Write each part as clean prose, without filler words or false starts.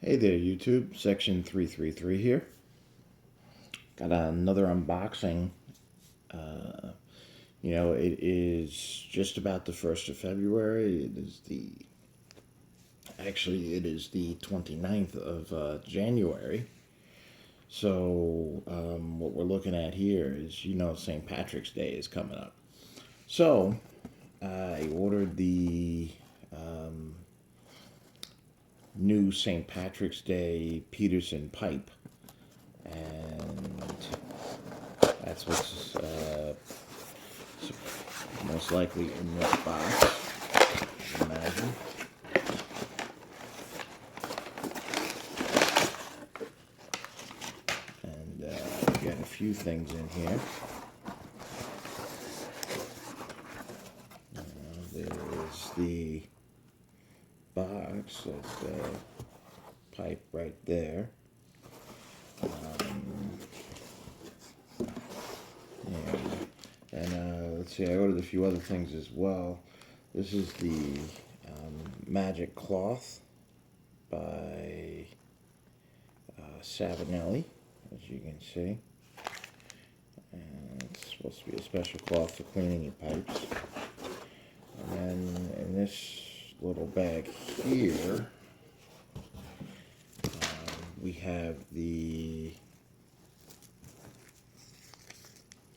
Hey there, YouTube. Section 333 here. Got another unboxing. It is just about the 1st of February. It is the 29th of January. So, what we're looking at here is, St. Patrick's Day is coming up. So, I ordered the new St. Patrick's Day Peterson pipe, and that's what's most likely in this box, I imagine. And we got a few things in here. There's the box, that's the pipe right there. Let's see, I ordered a few other things as well. This is the Magic Cloth by Savinelli, as you can see. And it's supposed to be a special cloth for cleaning your pipes. And then in this little bag here, we have the...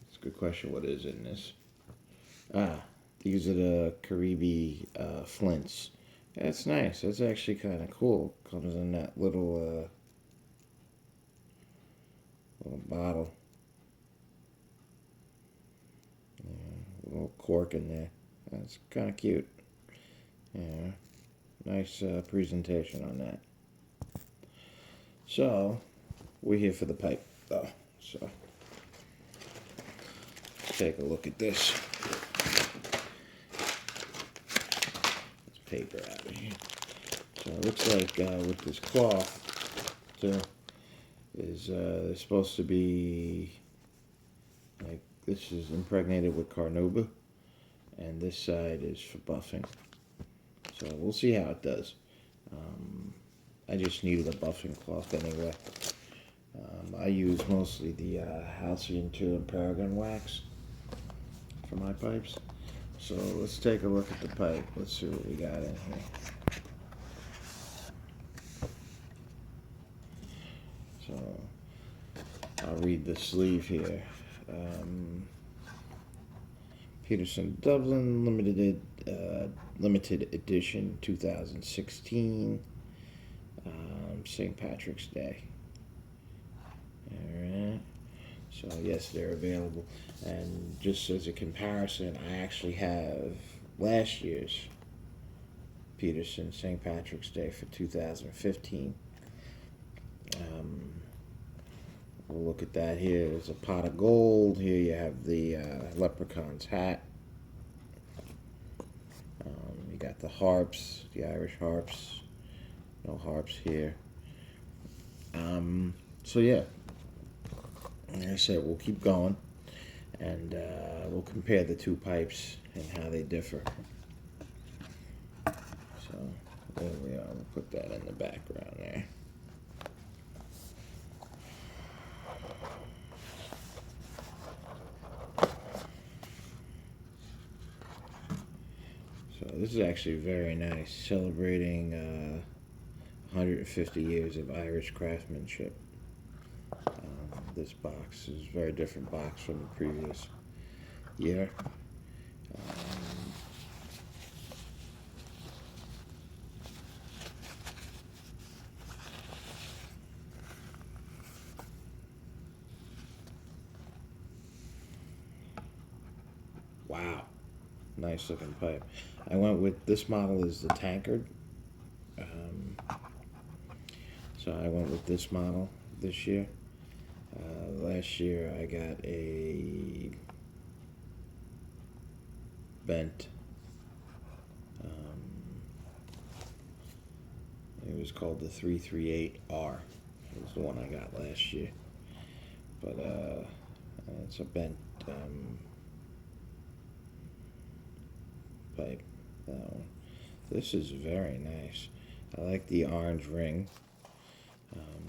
It's a good question, what is in this? These are the Caribe flints. That's nice. That's actually kind of cool. Comes in that little bottle. Little cork in there. That's kind of cute. Yeah, nice presentation on that. So, we're here for the pipe, though. So, let's take a look at this. Let's paper out of here. So it looks like with this cloth, too, is there's supposed to be, like, this is impregnated with carnauba, and this side is for buffing. So we'll see how it does. I just needed a buffing cloth anyway. I use mostly the Halcyon 2 and Paragon wax for my pipes. So let's take a look at the pipe. Let's see what we got in here. So I'll read the sleeve here. Peterson Dublin limited edition 2016, St. Patrick's Day. Alright, so yes, they're available. And just as a comparison, I actually have last year's Peterson St. Patrick's Day for 2015. We'll look at that here. There's a pot of gold. Here you have the leprechaun's hat. You got the harps, the Irish harps. No harps here. So yeah, like I said, we'll keep going, and we'll compare the two pipes and how they differ. So there we are. We'll put that in the background there. So this is actually very nice, celebrating 150 years of Irish craftsmanship. This box is a very different box from the previous year. Wow, nice looking pipe. I went with, this model is the Tankard. So I went with this model this year. Last year I got a bent, it was called the 338R. It was the one I got last year. But it's a bent pipe. This is very nice. I like the orange ring.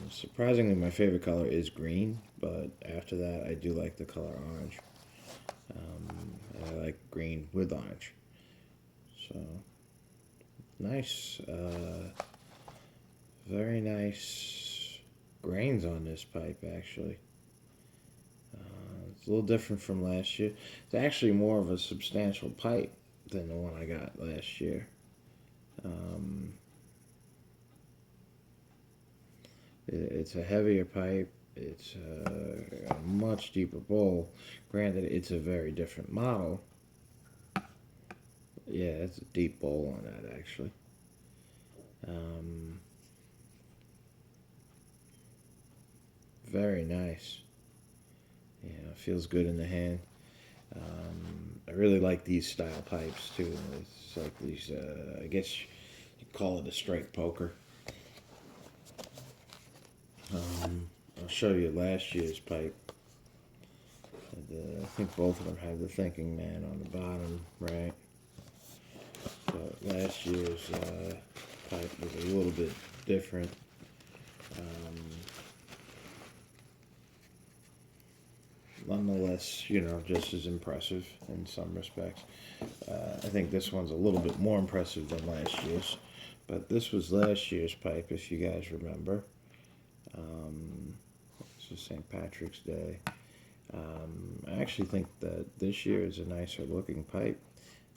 Surprisingly, my favorite color is green, but after that, I do like the color orange. I like green with orange. So, nice, very nice grains on this pipe, actually. It's a little different from last year. It's actually more of a substantial pipe than the one I got last year. Um, it's a heavier pipe. It's a much deeper bowl. Granted, it's a very different model. Yeah, it's a deep bowl on that, actually. Um, Very nice. Yeah, feels good in the hand. I really like these style pipes too. It's like these. I guess you call it a strike poker. I'll show you last year's pipe. I think both of them have the thinking man on the bottom, right? But last year's pipe was a little bit different. Um, Nonetheless, just as impressive in some respects. I think this one's a little bit more impressive than last year's, but this was last year's pipe, if you guys remember. This is St. Patrick's Day. I actually think that this year is a nicer looking pipe,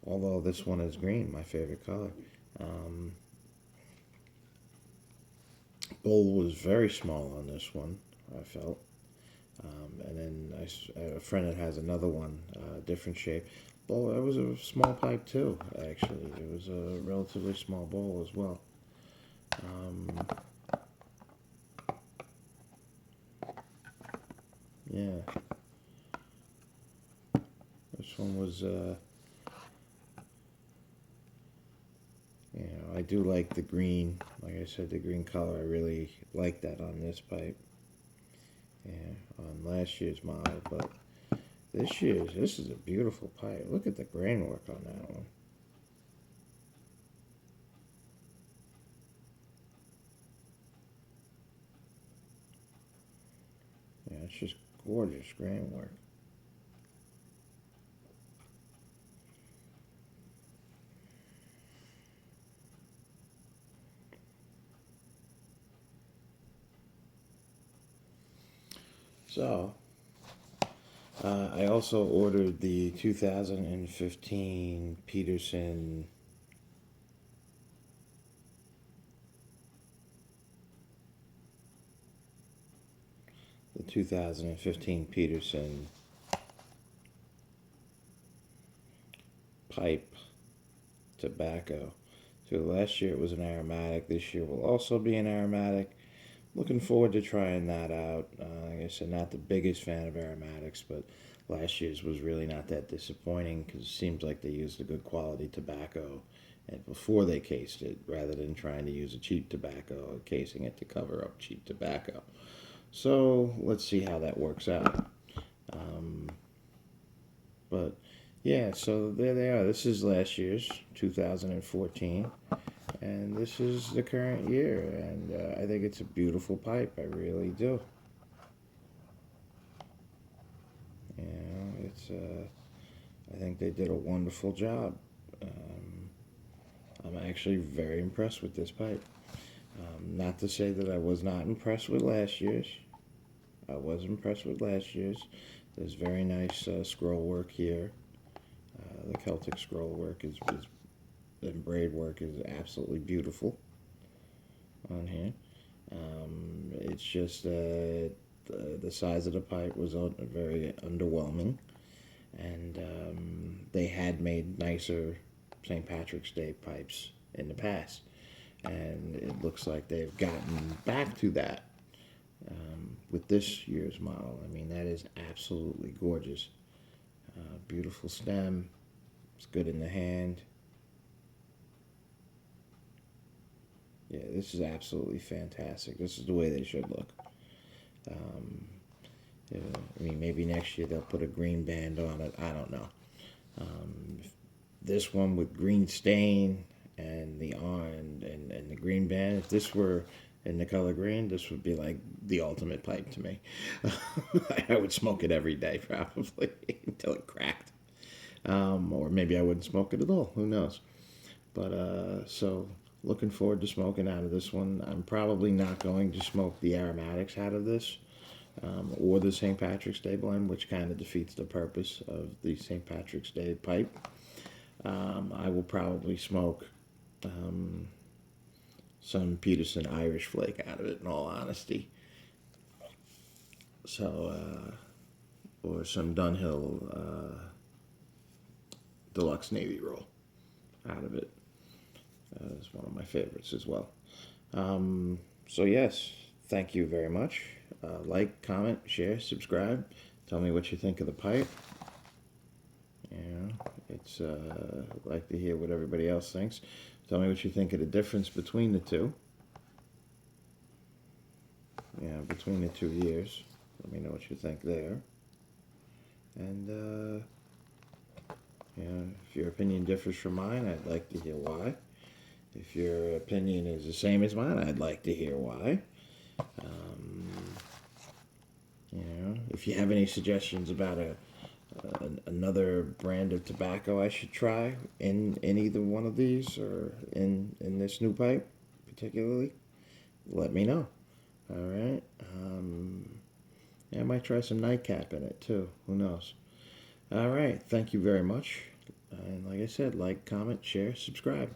although this one is green, my favorite color. Um, Bowl was very small on this one, I felt. And then a friend that has another one, different shape. Bowl, it was a small pipe too, actually. It was a relatively small bowl as well. Um, yeah, this one was, I do like the green. Like I said, the green color, I really like that on this pipe. Yeah, on last year's model, but this is a beautiful pipe. Look at the grain work on that one. Yeah, it's just gorgeous grain work. So, I also ordered the 2015 Peterson. The 2015 Peterson pipe tobacco. So last year it was an aromatic. This year will also be an aromatic. Looking forward to trying that out. Like I said, not the biggest fan of aromatics, but last year's was really not that disappointing because it seems like they used a good quality tobacco and before they cased it, rather than trying to use a cheap tobacco or casing it to cover up cheap tobacco. So let's see how that works out. Um, but yeah, so there they are. This is last year's 2014, and this is the current year. And I think it's a beautiful pipe. I really do. It's. I think they did a wonderful job. Um, I'm actually very impressed with this pipe. Not to say that I was not impressed with last year's. I was impressed with last year's. There's very nice scroll work here. The Celtic scroll work and braid work is absolutely beautiful on here. It's just the size of the pipe was very underwhelming, and they had made nicer St. Patrick's Day pipes in the past, and it looks like they've gotten back to that with this year's model. I mean, that is absolutely gorgeous. Beautiful stem. It's good in the hand. Yeah, this is absolutely fantastic. This is the way they should look. Um, yeah, I mean, maybe next year they'll put a green band on it. I don't know. This one with green stain and the on and the green band. If this were in the color green, this would be like the ultimate pipe to me. I would smoke it every day probably until it cracked. Or maybe I wouldn't smoke it at all. Who knows? But so looking forward to smoking out of this one. I'm probably not going to smoke the aromatics out of this, or the St. Patrick's Day blend, which kind of defeats the purpose of the St. Patrick's Day pipe. I will probably smoke some Peterson Irish Flake out of it, in all honesty. So, or some Dunhill Deluxe Navy Roll out of it. It's one of my favorites as well. So yes, thank you very much. Like, comment, share, subscribe. Tell me what you think of the pipe. It's like to hear what everybody else thinks. Tell me what you think of the difference between the two. Between the 2 years. Let me know what you think there. And if your opinion differs from mine, I'd like to hear why. If your opinion is the same as mine, I'd like to hear why. If you have any suggestions about another brand of tobacco I should try in either one of these, or in this new pipe particularly, let me know. All right. I might try some nightcap in it too. Who knows? All right. Thank you very much. And like I said, like, comment, share, subscribe.